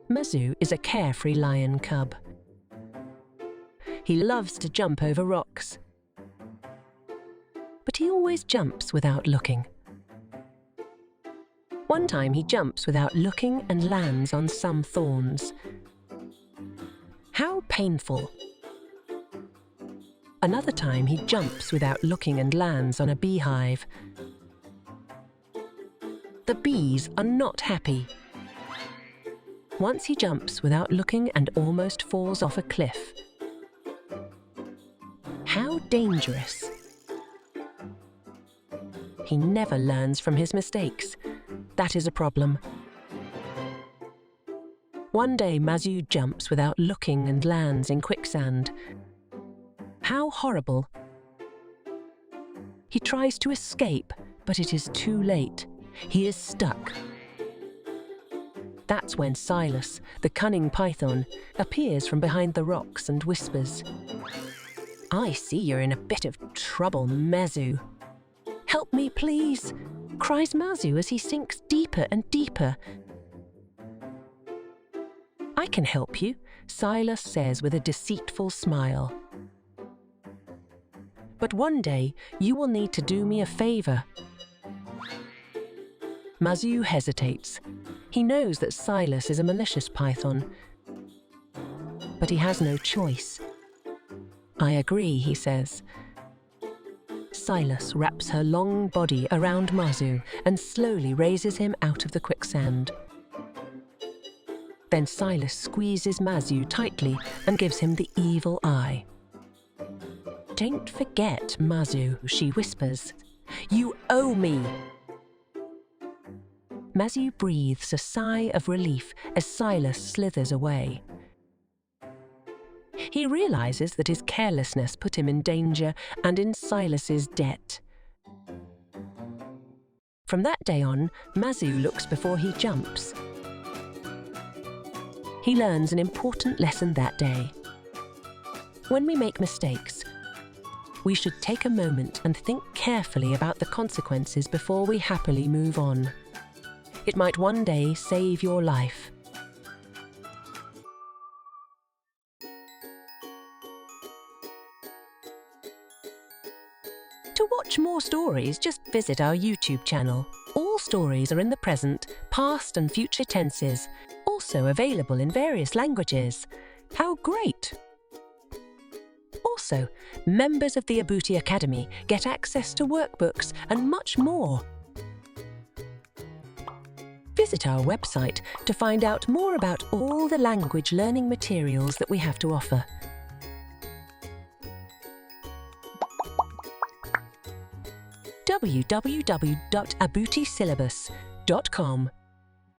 Mazu is a carefree lion cub. He loves to jump over rocks, but he always jumps without looking. One time he jumps without looking and lands on some thorns. How painful! Another time he jumps without looking and lands on a beehive. The bees are not happy. Once he jumps without looking and almost falls off a cliff. How dangerous! He never learns from his mistakes. That is a problem. One day Mazu jumps without looking and lands in quicksand. How horrible! He tries to escape, but it is too late. He is stuck. That's when Silas, the cunning python, appears from behind the rocks and whispers, "I see you're in a bit of trouble, Mazu." "Help me, please," cries Mazu as he sinks deeper and deeper. "I can help you," Silas says with a deceitful smile. "But one day you will need to do me a favor." Mazu hesitates. He knows that Silas is a malicious python, but he has no choice. "I agree," he says. Silas wraps her long body around Mazu and slowly raises him out of the quicksand. Then Silas squeezes Mazu tightly and gives him the evil eye. "Don't forget, Mazu," she whispers. "You owe me." Mazu breathes a sigh of relief as Silas slithers away. He realizes that his carelessness put him in danger and in Silas's debt. From that day on, Mazu looks before he jumps. He learns an important lesson that day. When we make mistakes, we should take a moment and think carefully about the consequences before we happily move on. It might one day save your life. To watch more stories, just visit our YouTube channel. All stories are in the present, past and future tenses, also available in various languages. How great! Also, members of the Abuti Academy get access to workbooks and much more. Visit our website to find out more about all the language learning materials that we have to offer. www.abutisyllabus.com